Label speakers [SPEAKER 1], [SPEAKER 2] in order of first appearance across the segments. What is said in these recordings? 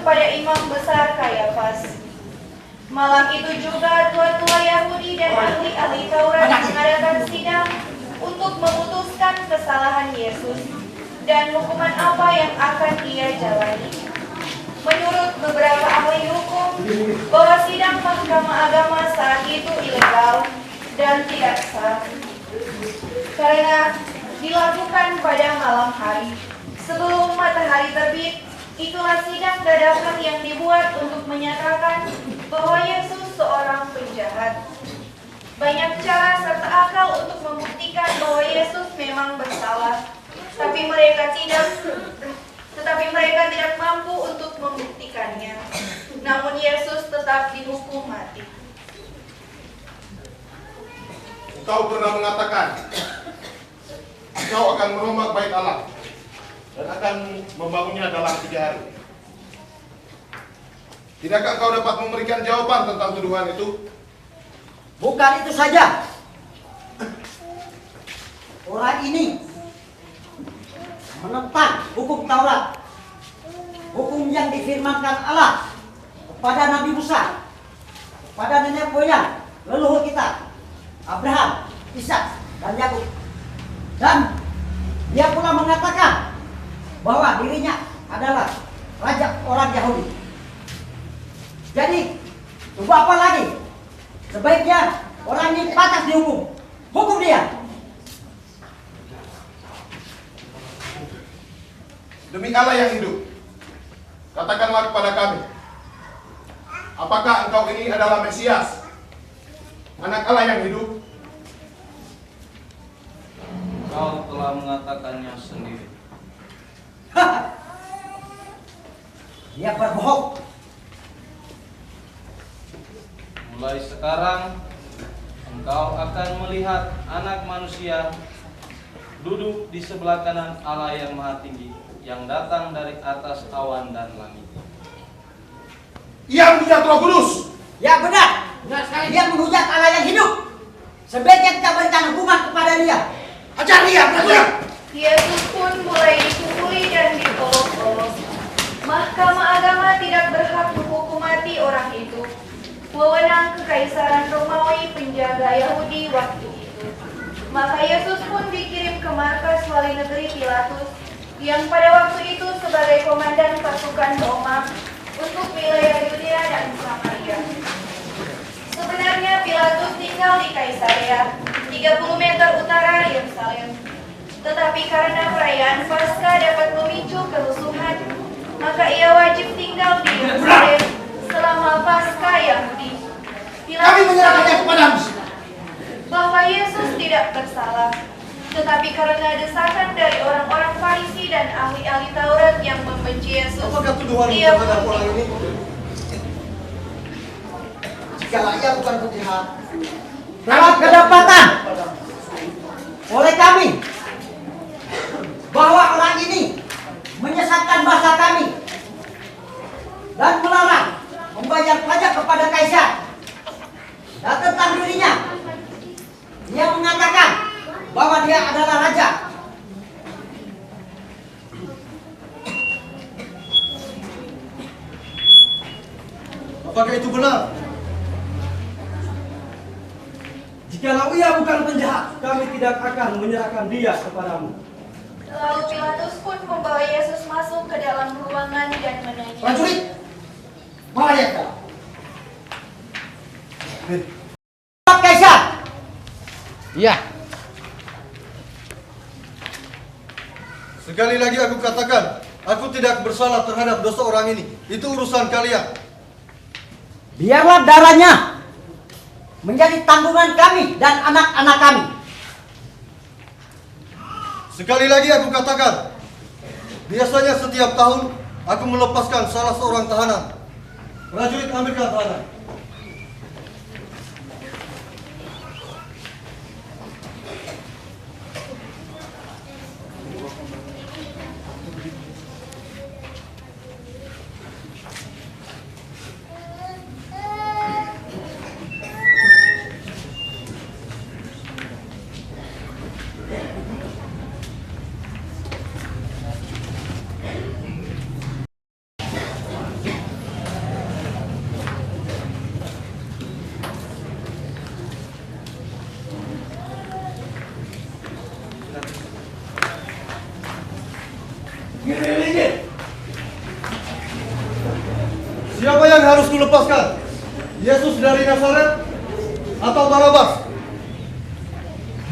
[SPEAKER 1] kepada imam besar Kayafas. Malam itu juga tua-tua Yahudi dan ahli-ahli Taurat mengadakan sidang untuk memutuskan kesalahan Yesus dan hukuman apa yang akan ia jalani. Menurut beberapa ahli hukum, bahwa sidang Mahkamah Agama saat itu ilegal dan tidak sah, karena dilakukan pada malam hari sebelum matahari terbit. Itulah sidang dadakan yang dibuat untuk menyatakan bahwa Yesus seorang penjahat. Banyak cara serta akal untuk membuktikan bahwa Yesus memang bersalah, tetapi mereka tidak mampu untuk membuktikannya. Namun Yesus tetap dihukum mati.
[SPEAKER 2] Engkau pernah mengatakan, engkau akan merombak bait Allah dan akan membangunnya dalam 3 hari. Tidakkah kau dapat memberikan jawaban tentang tuduhan itu?
[SPEAKER 3] Bukan itu saja. Orang ini menentang hukum Taurat, hukum yang difirmankan Allah kepada Nabi Musa, kepada nenek moyang leluhur kita, Abraham, Ishak, dan Yakub. Dan dia pula mengatakan bahwa dirinya adalah raja orang Yahudi. Jadi, tunggu apa lagi? Sebaiknya orang ini pantas dihukum. Hukum dia.
[SPEAKER 2] Demi Allah yang hidup, katakanlah kepada kami, apakah engkau ini adalah Mesias, anak Allah yang hidup?
[SPEAKER 4] Kau telah mengatakannya sendiri.
[SPEAKER 3] Dia berbohong.
[SPEAKER 4] Mulai sekarang engkau akan melihat Anak Manusia duduk di sebelah kanan Allah yang Maha Tinggi, yang datang dari atas awan dan langit.
[SPEAKER 2] Ia menghujat Roh Kudus.
[SPEAKER 3] Ya benar. Dia menghujat Allah yang hidup. Sebaiknya kita berikan hukuman kepada dia. Ajar dia, ajar.
[SPEAKER 1] Yesus pun mulai dipukuli dan dipolos-polos. Mahkamah Agama tidak berhak menghukum mati orang itu. Wewenang kekaisaran Romawi penjaga Yahudi waktu itu. Maka Yesus pun dikirim ke markas wali negeri Pilatus, yang pada waktu itu sebagai komandan pasukan Roma untuk wilayah Yudea dan Samaria. Sebenarnya Pilatus tinggal di Kaisarea, 30 meter utara Yerusalem. Tetapi karena perayaan Paskah dapat memicu kerusuhan, maka ia wajib tinggal di Yerusalem selama Paskah Yahudi.
[SPEAKER 3] Kami menyerahkannya kepadamu.
[SPEAKER 1] Bahwa Yesus tidak bersalah, tetapi karena desakan dari orang-orang Farisi dan ahli-ahli Taurat yang membenci Yesus,
[SPEAKER 5] apakah tuduhan
[SPEAKER 1] dia
[SPEAKER 5] terhadap orang ini?
[SPEAKER 3] Jikalau ia bukan penjahat, dalam kedapatan oleh kami bahwa orang ini menyesatkan bangsa kami dan melarang membayar pajak kepada kaisar. Dan tentang dirinya, dia mengatakan bahwa dia adalah raja.
[SPEAKER 5] Apakah itu benar? Jikalau ia bukan penjahat, kami tidak akan menyerahkan dia kepadamu.
[SPEAKER 1] Lalu Pilatus pun membawa Yesus masuk ke dalam ruangan dan menanya,
[SPEAKER 3] Prajurit, bawa dia ke dalam. Pak Kaisar.
[SPEAKER 6] Iya.
[SPEAKER 5] Sekali lagi aku katakan, aku tidak bersalah terhadap dosa orang ini. Itu urusan kalian.
[SPEAKER 3] Biarlah darahnya menjadi tanggungan kami dan anak-anak kami.
[SPEAKER 5] Sekali lagi aku katakan, biasanya setiap tahun aku melepaskan salah seorang tahanan. Prajurit, ambilkan tahanan. harus kulepaskan? Yesus dari Nazaret atau Barabas?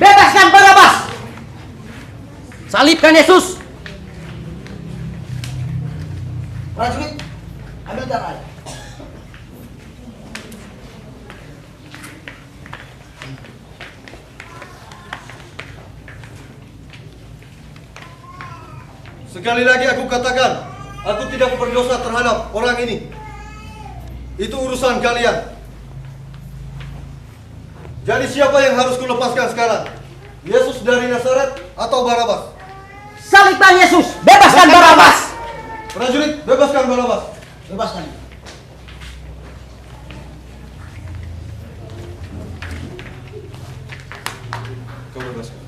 [SPEAKER 3] Bebaskan Barabas.
[SPEAKER 6] Salibkan Yesus.
[SPEAKER 3] Prajurit, ambil darah.
[SPEAKER 5] Sekali lagi aku katakan, aku tidak berdosa terhadap orang ini. Itu urusan kalian. Jadi siapa yang harus kulepaskan sekarang? Yesus dari Nazaret atau Barabas?
[SPEAKER 3] Salibkan Yesus. Bebaskan Barabas.
[SPEAKER 5] Prajurit, bebaskan Barabas.
[SPEAKER 3] Bebaskan.
[SPEAKER 5] Kau bebaskan.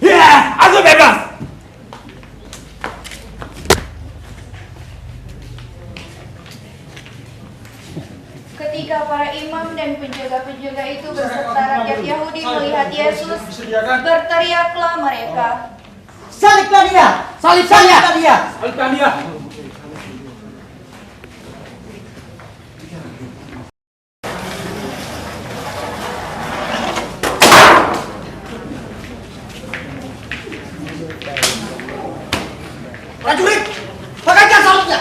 [SPEAKER 6] Ya, aku bebas.
[SPEAKER 1] Ketika para imam dan penjaga-penjaga itu beserta rakyat Yahudi melihat Yesus, berteriaklah mereka,
[SPEAKER 3] Salibkan dia.
[SPEAKER 6] Salibkan dia.
[SPEAKER 3] Salibkan dia.
[SPEAKER 6] Salibkan dia.
[SPEAKER 3] Prajurit, pakaikan salibnya.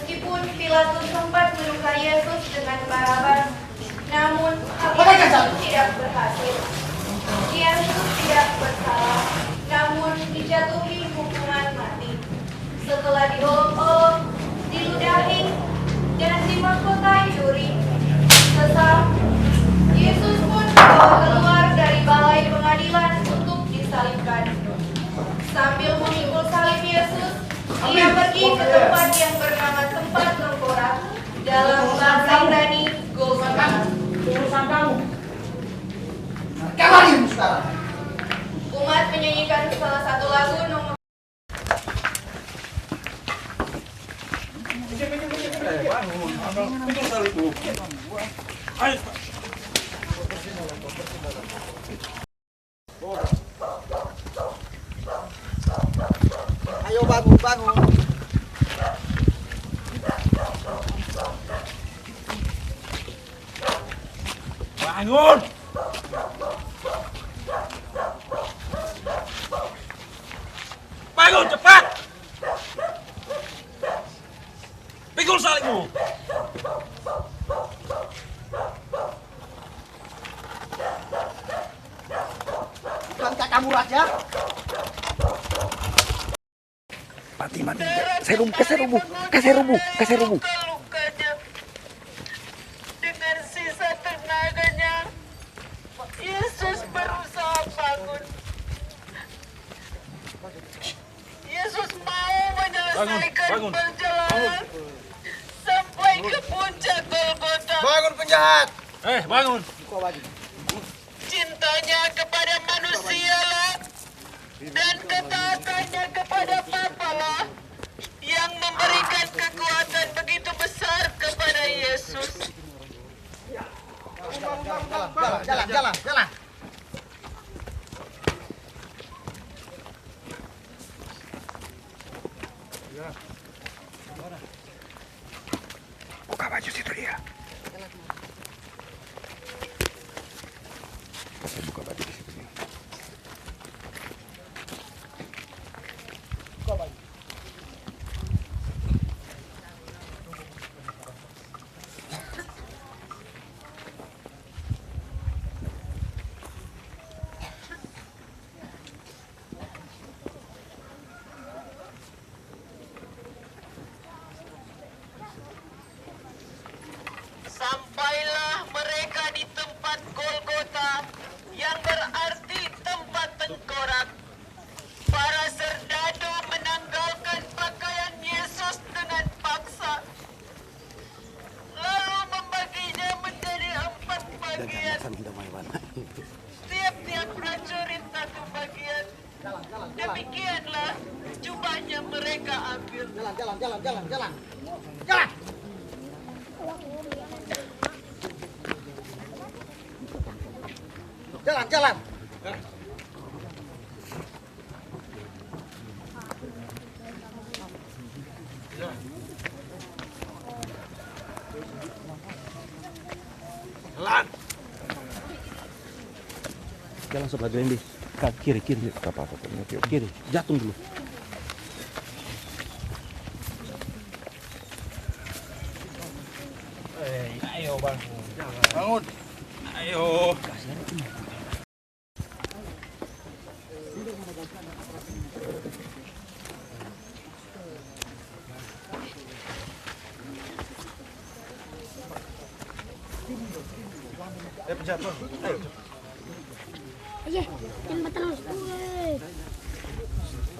[SPEAKER 1] meskipun Pilatus sempat menukar Yesus dengan Barabas, namun hal itu tidak berhasil. Yesus tidak bersalah, namun dijatuhi hukuman mati. Setelah diolok-olok, diludahi, dan dimahkotai duri, sesat, Yesus pun dibawa keluar dari balai pengadilan untuk disalibkan. Sambil memikul salib Yesus, ia pergi ke tempat yang bernama tempat tengkorak, dalam bahasa Ibrani Golgota.
[SPEAKER 3] Urusan kamu. Kembali sekarang.
[SPEAKER 1] Umat menyanyikan salah satu lagu nomor
[SPEAKER 3] Ayo bangun, bangun.
[SPEAKER 6] Bangun. Bangun cepat. Pikul salibmu.
[SPEAKER 3] Bukankah kamu raja?
[SPEAKER 6] Mati. Kasih rubuh.
[SPEAKER 7] Lukanya dengan sisa tenaganya Yesus berusaha bangun. Yesus mau menyelesaikan perjalanan sampai ke puncak Golgota.
[SPEAKER 5] Bangun penjahat!
[SPEAKER 6] Bangun.
[SPEAKER 7] Cintanya kepada manusialah dan ketaatannya kepada Bapalah yang memberikan kekuatan begitu besar kepada Yesus.
[SPEAKER 3] Jalan.
[SPEAKER 6] Buka baju situ dia. Buka baju di situ dia.
[SPEAKER 7] Sampailah mereka di tempat Golgota yang berarti tempat tengkorak. Para serdadu menanggalkan pakaian Yesus dengan paksa, lalu membaginya menjadi 4 bagian. Tiap-tiap prajurit 1 bagian. Demikianlah jubahnya mereka ambil.
[SPEAKER 3] Jalan. Jalan.
[SPEAKER 6] Jalan sebelah Glendy. Kiri, kiri. Apa-apa. Kiri. Jatuh dulu.
[SPEAKER 7] Ayo bang, bangun. Ayo.
[SPEAKER 8] Aye, yan matalas ko eh.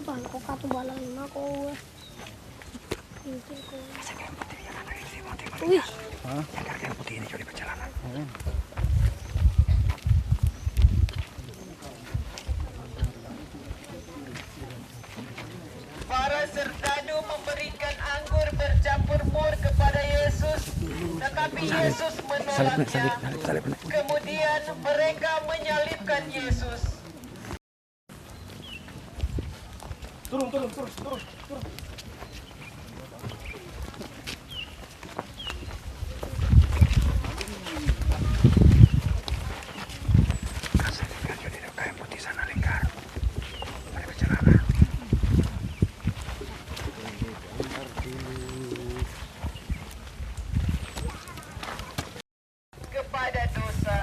[SPEAKER 8] Paano ko katubalan ako eh. Uy,
[SPEAKER 6] Yang putih ini coba di perjalanan.
[SPEAKER 7] Para serdadu memberikan anggur bercampur mur kepada Yesus, tetapi Yesus menolaknya. Kemudian mereka menyalibkan Yesus.
[SPEAKER 6] Yang putih sana lingkar. Dari perjalanan.
[SPEAKER 7] Kepada dosa.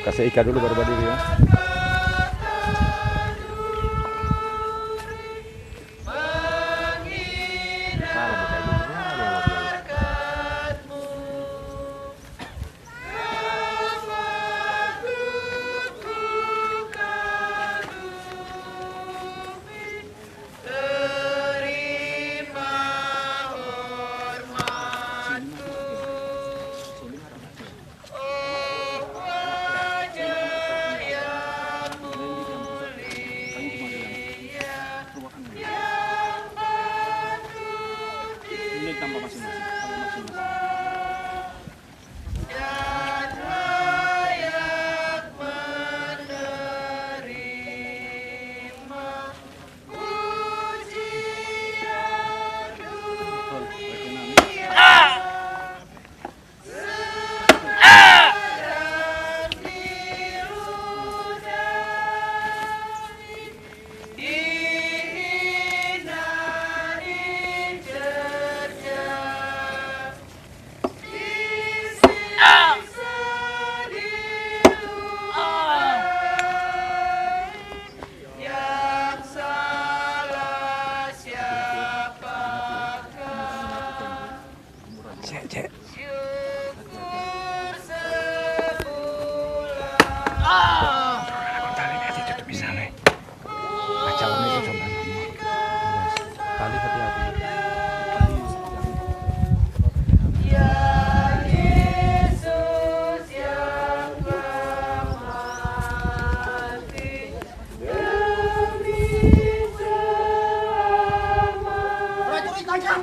[SPEAKER 6] Kasih ikan dulu baru berdiri ya. Tali hati-hati.
[SPEAKER 3] Prajurit lancar.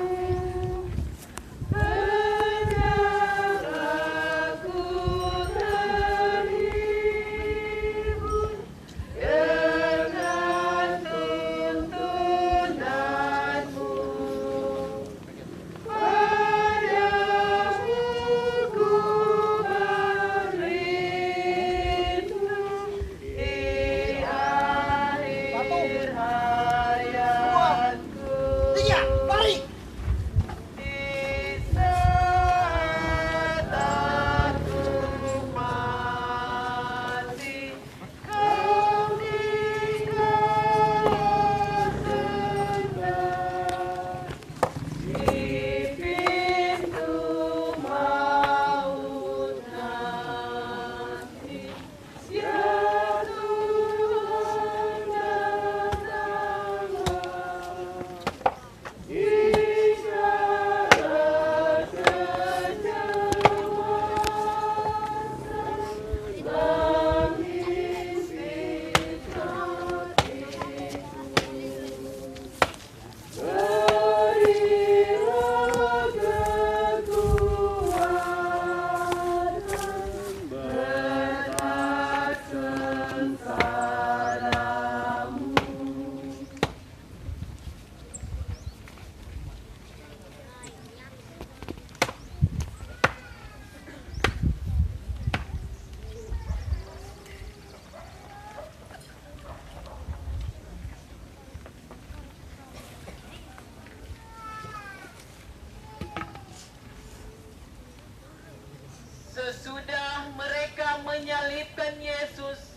[SPEAKER 7] Sesudah mereka menyalibkan Yesus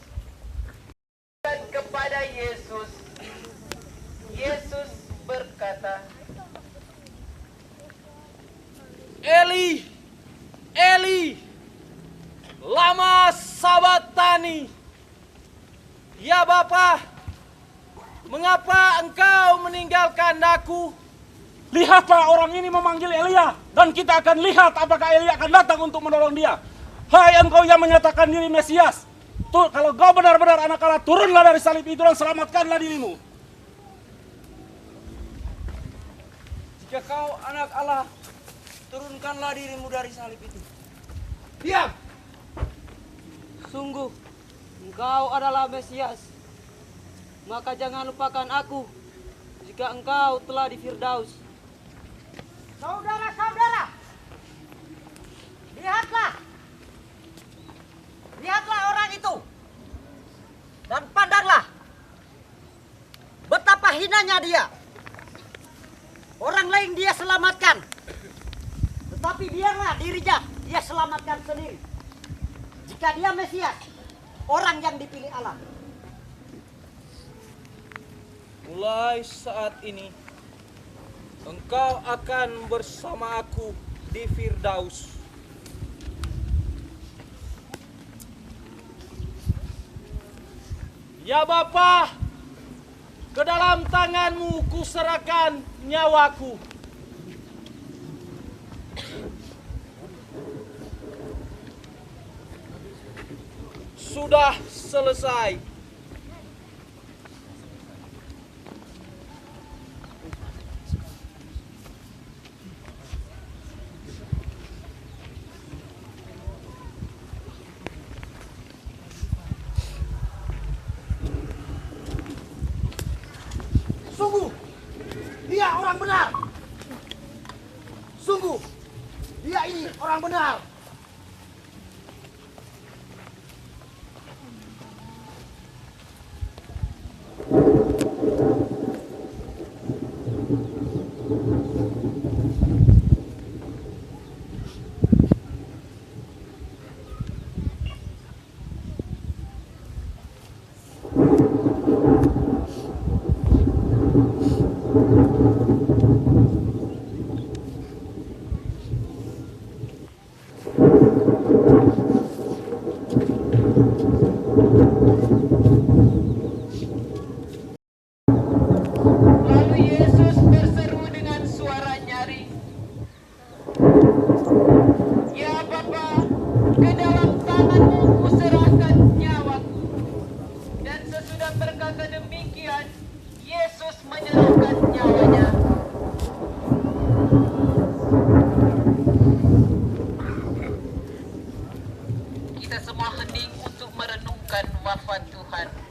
[SPEAKER 7] kepada Yesus, Yesus berkata,
[SPEAKER 4] Eli, Eli, lama sabatani. Ya Bapa, mengapa engkau meninggalkan aku?
[SPEAKER 9] Lihatlah, orang ini memanggil Elia, dan kita akan lihat apakah Elia akan datang untuk menolong dia. Hai engkau yang menyatakan diri Mesias, tuh, kalau kau benar-benar anak Allah, turunlah dari salib itu dan selamatkanlah dirimu.
[SPEAKER 3] Jika kau anak Allah, turunkanlah dirimu dari salib itu.
[SPEAKER 9] Diam!
[SPEAKER 3] Sungguh, engkau adalah Mesias. Maka jangan lupakan aku jika engkau telah di Firdaus. Saudara-saudara, lihatlah. Lihatlah orang itu. Dan pandanglah betapa hinanya dia. Orang lain dia selamatkan, tetapi biarlah dirinya dia selamatkan sendiri. Jika dia Mesias, orang yang dipilih Allah.
[SPEAKER 4] Mulai saat ini, engkau akan bersama aku di Firdaus. Ya Bapa, ke dalam tanganmu kuserahkan nyawaku. Sudah selesai.
[SPEAKER 9] Sungguh, dia orang benar. Sungguh, dia ini orang benar.
[SPEAKER 7] lalu Yesus berseru dengan suara nyaring, Ya Bapa, ke dalam tanganmu kuserahkan nyawaku. Dan sesudah berkata demikian, Yesus menyerahkan nyawanya. Kita semua hening untuk merenungkan wafat Tuhan.